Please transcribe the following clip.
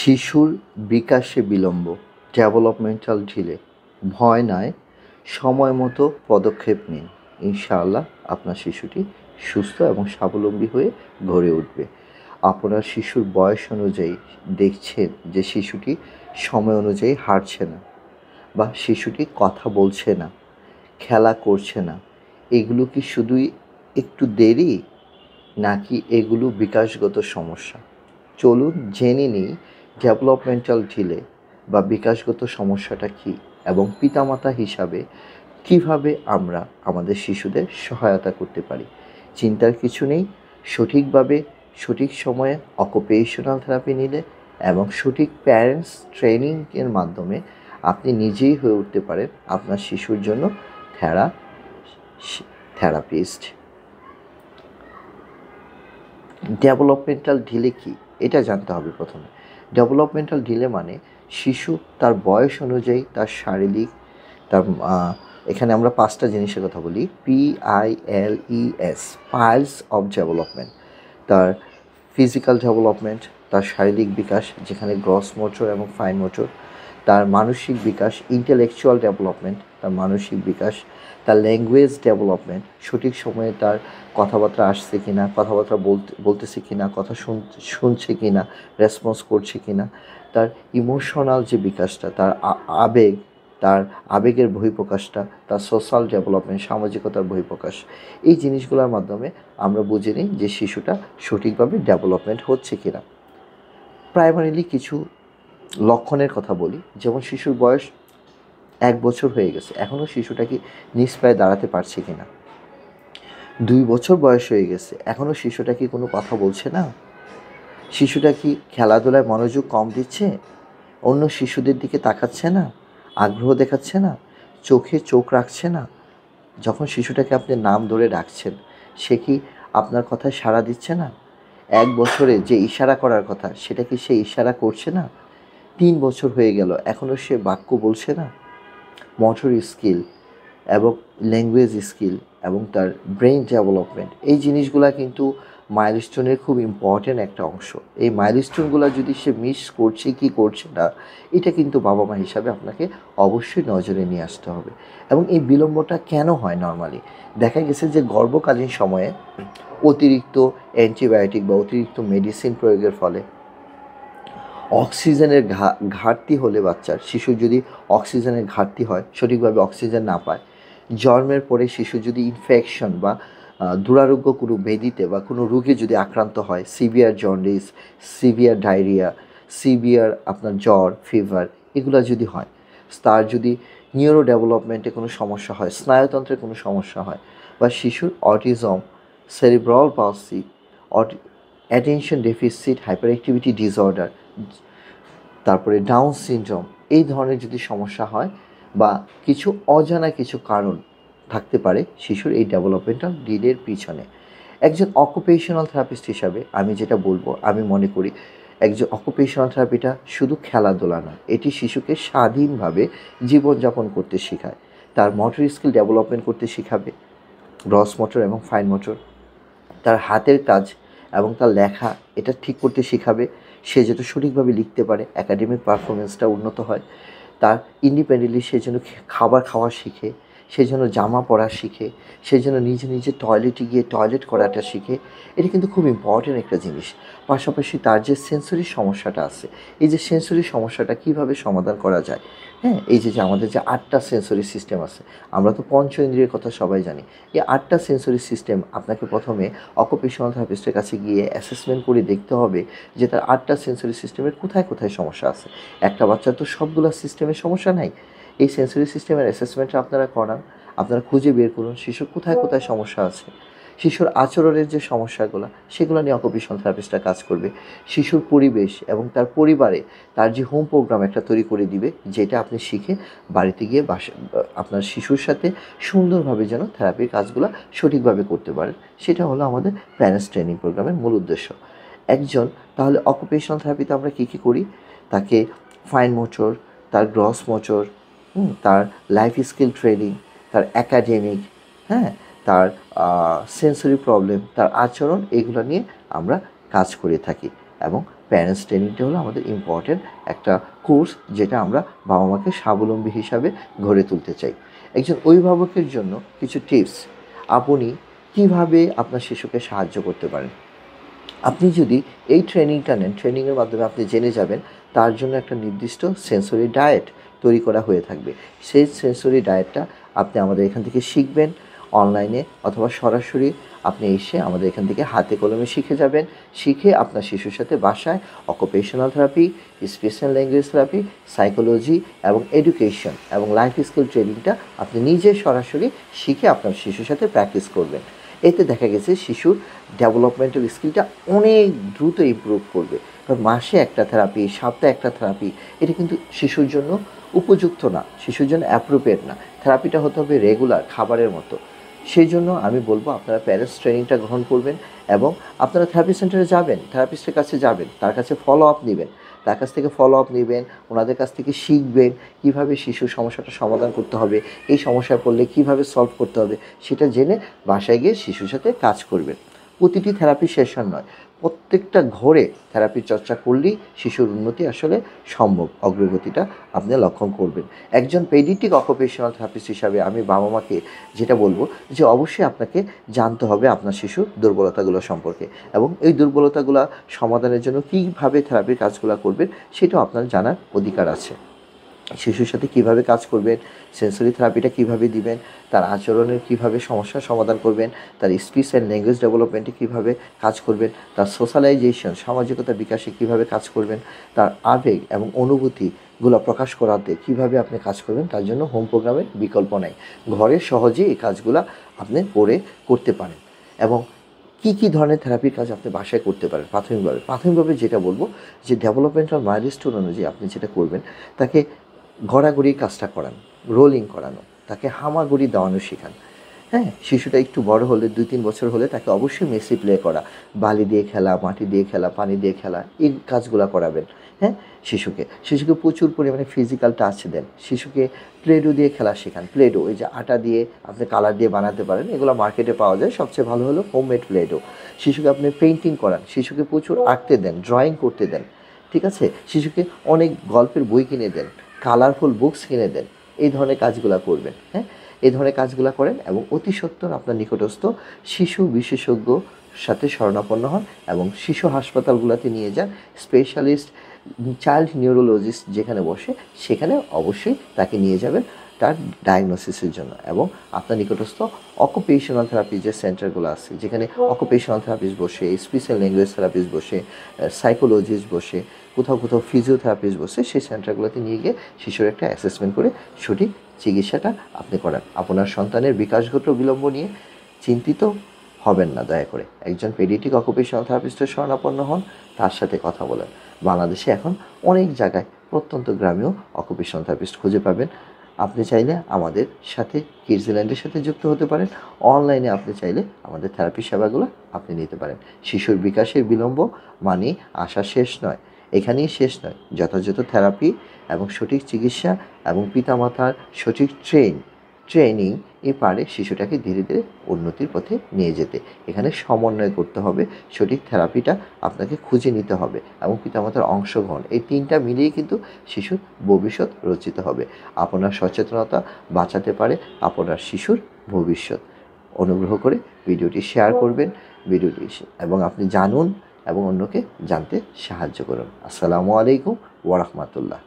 শিশুর বিকাশে বিলম্ব, ডেভেলপমেন্টাল ডিলে, ভয় নয়, সময় মতো পদক্ষেপ নিন। ইনশাআল্লাহ আপনার শিশুটি সুস্থ এবং স্বাবলম্বী হয়ে গড়ে উঠবে। আপনার শিশুর বয়স অনুযায়ী দেখছেন যে শিশুটি সময় অনুযায়ী হাঁটছে না বা শিশুটি কথা বলছে না, খেলা করছে না, এগুলো কি শুধুই একটু দেরি নাকি এগুলো বিকাশগত সমস্যা? চলুন জেনে নিই ডেভেলপমেন্টাল ডিলে বা বিকাশগত সমস্যাটা কী এবং পিতামাতা হিসাবে কিভাবে আমরা আমাদের শিশুদের সহায়তা করতে পারি। চিন্তার কিছু নেই, সঠিকভাবে সঠিক সময়ে অকুপেশনাল থেরাপি নিলে এবং সঠিক প্যারেন্টস ট্রেনিংয়ের মাধ্যমে আপনি নিজেই হয়ে উঠতে পারেন আপনার শিশুর জন্য থেরাপিস্ট। ডেভেলপমেন্টাল ডিলে কী এটা জানতে হবে প্রথমে। ডেভেলপমেন্টাল ডিলে মানে শিশু তার বয়স অনুযায়ী তার শারীরিক, তার এখানে আমরা 5টা জিনিসের কথা বলি, PILES, পাইলস অফ ডেভেলপমেন্ট। তার ফিজিক্যাল ডেভেলপমেন্ট, তার শারীরিক বিকাশ যেখানে গ্রস মোটর এবং ফাইন মোটর, তার মানসিক বিকাশ, ইন্টেলেকচুয়াল ডেভেলপমেন্ট, তার মানসিক বিকাশ, তার ল্যাঙ্গুয়েজ ডেভেলপমেন্ট, সঠিক সময়ে তার কথাবার্তা আসছে কি না, কথাবার্তা বলতেছে কি না, কথা শুনছে কি না, রেসপন্স করছে কি না, তার ইমোশনাল যে বিকাশটা, তার আবেগ, তার আবেগের বহিঃপ্রকাশটা, তার সোশ্যাল ডেভেলপমেন্ট, সামাজিকতার বহিঃপ্রকাশ, এই জিনিসগুলোর মাধ্যমে আমরা বুঝে নিই যে শিশুটা সঠিকভাবে ডেভেলপমেন্ট হচ্ছে কি না। প্রাইমারিলি কিছু লক্ষণের কথা বলি, যেমন শিশুর বয়স 1 বছর হয়ে গেছে, এখনও শিশুটা কি নিজ পায়ে দাঁড়াতে পারছে কি না। 2 বছর বয়স হয়ে গেছে, এখনও শিশুটা কি কোনো কথা বলছে না। শিশুটা কি খেলাধুলায় মনোযোগ কম দিচ্ছে, অন্য শিশুদের দিকে তাকাচ্ছে না, আগ্রহ দেখাচ্ছে না, চোখে চোখ রাখছে না। যখন শিশুটাকে আপনি নাম ধরে ডাকছেন, সে কি আপনার কথায় সাড়া দিচ্ছে না। 1 বছরে যে ইশারা করার কথা সেটা কি সে ইশারা করছে না। 3 বছর হয়ে গেল, এখনও সে বাক্য বলছে না। মোটর স্কিল এবং ল্যাঙ্গুয়েজ স্কিল এবং তার ব্রেইন ডেভেলপমেন্ট, এই জিনিসগুলো কিন্তু মাইলস্টোনের খুব ইম্পর্ট্যান্ট একটা অংশ। এই মাইলস্টোনগুলো যদি সে মিস করছে কি করছে না, এটা কিন্তু বাবা মা হিসাবে আপনাকে অবশ্যই নজরে নিয়ে আসতে হবে। এবং এই বিলম্বটা কেন হয়? নর্মালি দেখা গেছে যে গর্ভকালীন সময়ে অতিরিক্ত অ্যান্টিবায়োটিক বা অতিরিক্ত মেডিসিন প্রয়োগের ফলে অক্সিজেনের ঘাটতি হলে, বাচ্চার শিশুর যদি অক্সিজেনের ঘাটতি হয়, সঠিকভাবে অক্সিজেন না পায়, জন্মের পরে শিশু যদি ইনফেকশন বা দুরারোগ্য কোনো ব্যাধিতে বা কোনো রোগে যদি আক্রান্ত হয়, severe jaundice, severe diarrhoea, severe আপনার জ্বর, ফিভার, এগুলো যদি হয়, তার যদি নিউরো ডেভেলপমেন্টে কোনো সমস্যা হয়, স্নায়ুতন্ত্রে কোনো সমস্যা হয়, বা শিশুর autism, cerebral palsy, attention deficit hyper activity disorder, তারপরে ডাউন সিনড্রোম, এই ধরনের যদি সমস্যা হয় বা কিছু অজানা কিছু কারণ থাকতে পারে শিশুর এই ডেভেলপমেন্টাল ডিলের পিছনে, একজন অকুপেশনাল থেরাপিস্ট হিসাবে আমি যেটা বলবো, আমি মনে করি একজন অকুপেশনাল থেরাপিটা শুধু খেলাধুলা নয়, এটি শিশুকে স্বাধীনভাবে জীবনযাপন করতে শেখায়, তার মোটর স্কিল ডেভেলপমেন্ট করতে শেখাবে, গ্রস মোটর এবং ফাইন মোটর, তার হাতের কাজ এবং তার লেখা এটা ঠিক করতে শেখাবে, সে যাতে সঠিকভাবে লিখতে পারে, একাডেমিক পারফরমেন্সটা উন্নত হয়, তার ইন্ডিপেন্ডেন্টলি সে যেন খাবার খাওয়া শিখে, সে যেন জামা পরা শিখে, সে যেন নিজে নিজে টয়লেটে গিয়ে টয়লেট করাটা শিখে। এটা কিন্তু খুব ইম্পর্টেন্ট একটা জিনিস। পাশাপাশি তার যে সেন্সরি সমস্যাটা আছে, এই যে সেন্সরি সমস্যাটা কীভাবে সমাধান করা যায়, হ্যাঁ, এই যে আমাদের যে 8টা সেন্সরি সিস্টেম আছে, আমরা তো পঞ্চ ইন্দ্রিয়ের কথা সবাই জানি। এই 8টা সেন্সরি সিস্টেম আপনাকে প্রথমে অকুপেশনাল থেরাপিস্টের কাছে গিয়ে অ্যাসেসমেন্ট করে দেখতে হবে যে তার 8টা সেন্সরি সিস্টেমের কোথায় কোথায় সমস্যা আছে। একটা বাচ্চার তো সবগুলো সিস্টেমের সমস্যা নাই। এই সেন্সরি সিস্টেমের অ্যাসেসমেন্টটা আপনারা করান, আপনারা খুঁজে বের করুন শিশুর কোথায় কোথায় সমস্যা আছে। শিশুর আচরণের যে সমস্যাগুলো, সেগুলো নিয়ে অকুপেশনাল থেরাপিস্টরা কাজ করবে। শিশুর পরিবেশ এবং তার পরিবারে তার যে হোম প্রোগ্রাম একটা তৈরি করে দিবে, যেটা আপনি শিখে বাড়িতে গিয়ে আপনার শিশুর সাথে সুন্দরভাবে যেন থেরাপির কাজগুলো সঠিকভাবে করতে পারেন। সেটা হলো আমাদের প্যারেন্টস ট্রেনিং প্রোগ্রামের মূল উদ্দেশ্য। একজন তাহলে অকুপেশনাল থেরাপিতে আমরা কী কী করি? তাকে ফাইন মোটর, তার গ্রস মোটর, তার লাইফ স্কিল ট্রেনিং, তার একাডেমিক, হ্যাঁ, তার সেন্সরি প্রবলেম, তার আচরণ, এগুলো নিয়ে আমরা কাজ করে থাকি এবং প্যারেন্টস ট্রেনিংটা হলো আমাদের ইম্পর্ট্যান্ট একটা কোর্স, যেটা আমরা বাবা মাকে স্বাবলম্বী হিসাবে গড়ে তুলতে চাই। একজন অভিভাবকের জন্য কিছু টিপস, আপনি কিভাবে আপনার শিশুকে সাহায্য করতে পারেন। আপনি যদি এই ট্রেনিংটা নেন, ট্রেনিংয়ের মাধ্যমে আপনি জেনে যাবেন তার জন্য একটা নির্দিষ্ট সেন্সরি ডায়েট তৈরি করা হয়ে থাকবে। সেই সেন্সরি ডায়েটটা আপনি আমাদের এখান থেকে শিখবেন অনলাইনে, অথবা সরাসরি আপনি এসে আমাদের এখান থেকে হাতে কলমে শিখে যাবেন। শিখে আপনার শিশুর সাথে বাসায় occupational therapy, special language therapy, psychology এবং এডুকেশন এবং লাইফ স্কিল ট্রেনিংটা আপনি নিজে সরাসরি শিখে আপনার শিশুর সাথে প্র্যাকটিস করবেন। এতে দেখা গেছে শিশুর ডেভেলপমেন্টাল স্কিলটা অনেক দ্রুত ইমপ্রুভ করবে। কারণ মাসে একটা থেরাপি, সপ্তাহে একটা থেরাপি, এটা কিন্তু শিশুর জন্য উপযুক্ত না, শিশুর জন্য অ্যাপ্রোপ্রিয়েট না। থেরাপিটা হতে হবে রেগুলার, খাবারের মতো। সেই জন্য আমি বলবো আপনারা প্যারেন্টস ট্রেনিংটা গ্রহণ করবেন এবং আপনারা থেরাপি সেন্টারে যাবেন, থেরাপিস্টের কাছে যাবেন, তার কাছে ফলো আপ নেবেন, তার কাছ থেকে ফলো আপ নেবেন, ওনাদের কাছ থেকে শিখবেন কীভাবে শিশুর সমস্যাটা সমাধান করতে হবে, এই সমস্যায় পড়লে কীভাবে সলভ করতে হবে, সেটা জেনে বাসায় গিয়ে শিশুর সাথে কাজ করবেন। প্রতিটি থেরাপি সেশন নয়, প্রত্যেকটা ঘরে থেরাপির চর্চা করলেই শিশুর উন্নতি আসলে সম্ভব, অগ্রগতিটা আপনি লক্ষণ করবেন। একজন পেডিয়াট্রিক অকুপেশনাল থেরাপিস্ট হিসাবে আমি বাবা মাকে যেটা বলবো যে অবশ্যই আপনাকে জানতে হবে আপনার শিশুর দুর্বলতাগুলো সম্পর্কে, এবং এই দুর্বলতাগুলো সমাধানের জন্য কীভাবে থেরাপির কাজগুলো করবেন সেটাও আপনার জানার অধিকার আছে। শিশুর সাথে কিভাবে কাজ করবেন, সেন্সরি থেরাপিটা কিভাবে দিবেন, তার আচরণের কিভাবে সমস্যার সমাধান করবেন, তার স্পিচ অ্যান্ড ল্যাঙ্গুয়েজ ডেভেলপমেন্টে কিভাবে কাজ করবেন, তার সোশ্যালাইজেশন সামাজিকতা বিকাশে কিভাবে কাজ করবেন, তার আবেগ এবং অনুভূতিগুলো প্রকাশ করাতে কিভাবে আপনি কাজ করবেন, তার জন্য হোম প্রোগ্রামের বিকল্প নেই। ঘরে সহজেই এই কাজগুলো আপনি করতে পারেন। এবং কী ধরনের থেরাপির কাজ আপনি বাসায় করতে পারেন প্রাথমিকভাবে যেটা বলবো যে ডেভেলপমেন্টাল মাইলস্টোন অনুযায়ী আপনি যেটা করবেন, তাকে গড়াগড়ির কাজটা করান, রোলিং করানো, তাকে হামাগুড়ি দেওয়ানো শেখান। হ্যাঁ, শিশুটা একটু বড় হলে 2-3 বছর হলে তাকে অবশ্যই মেসি প্লে করা, বালি দিয়ে খেলা, মাটি দিয়ে খেলা, পানি দিয়ে খেলা, এই কাজগুলো করাবেন। হ্যাঁ, শিশুকে প্রচুর পরিমাণে ফিজিক্যাল টাচ দেন। শিশুকে প্লেডো দিয়ে খেলা শেখান। প্লেডো, ওই যে আটা দিয়ে আপনি কালার দিয়ে বানাতে পারেন, এগুলো মার্কেটে পাওয়া যায়। সবচেয়ে ভালো হলো হোমমেড প্লেডো। শিশুকে আপনি পেইন্টিং করান, শিশুকে প্রচুর আঁকতে দেন, ড্রয়িং করতে দেন। ঠিক আছে, শিশুকে অনেক গল্পের বই কিনে দেন, কালারফুল বুকস কিনে দেন। এই ধরনের কাজগুলো করবেন। হ্যাঁ, এই ধরনের কাজগুলো করেন এবং অতি সত্বর আপনার নিকটস্থ শিশু বিশেষজ্ঞ সাথে শরণাপন্ন হন এবং শিশু হাসপাতালগুলোতে নিয়ে যান। স্পেশালিস্ট চাইল্ড নিউরোলজিস্ট যেখানে বসে সেখানে অবশ্যই তাকে নিয়ে যাবেন তার ডায়াগনোসিসের জন্য। এবং আপনার নিকটস্থ অকুপেশনাল থেরাপি যে সেন্টারগুলো আছে, যেখানে অকুপেশনাল থেরাপিস্ট বসে, স্পেশাল ল্যাঙ্গুয়েজ থেরাপিস্ট বসে, সাইকোলজিস্ট বসে, কোথাও ফিজিওথেরাপিস্ট বসে, সেই সেন্টারগুলোতে নিয়ে গিয়ে শিশুর একটা অ্যাসেসমেন্ট করে সঠিক চিকিৎসাটা আপনি করান। আপনার সন্তানের বিকাশগত বিলম্ব নিয়ে চিন্তিত হবেন না, দয়া করে একজন পেডিয়াট্রিক অকুপেশনাল থেরাপিস্টের শরণাপন্ন হন, তার সাথে কথা বলেন। বাংলাদেশে এখন অনেক জায়গায় প্রত্যন্ত গ্রামেও অকুপেশনাল থেরাপিস্ট খুঁজে পাবেন। আপনি চাইলে আমাদের সাথে কিডসল্যান্ডের সাথে যুক্ত হতে পারেন। অনলাইনে আপনি চাইলে আমাদের থেরাপি সেবাগুলো আপনি নিতে পারেন। শিশুর বিকাশের বিলম্ব মানে আশা শেষ নয়, এখানেই শেষ নয়। যথাযথ থেরাপি এবং সঠিক চিকিৎসা এবং পিতামাতার সঠিক ট্রেনিং পারে শিশুটাকে ধীরে ধীরে উন্নতির পথে নিয়ে যেতে। এখানে সমন্বয় করতে হবে, সঠিক থেরাপিটা আপনাকে খুঁজে নিতে হবে এবং পিতামাতার অংশগ্রহণ, এই তিনটা মিলিয়ে কিন্তু শিশুর ভবিষ্যৎ রচিত হবে। আপনার সচেতনতা বাঁচাতে পারে আপনার শিশুর ভবিষ্যৎ। অনুগ্রহ করে ভিডিওটি শেয়ার করবেন, এবং আপনি জানুন এবং অন্যকে জানতে সাহায্য করুন। আসসালামু আলাইকুম ওয়া রাহমাতুল্লাহ।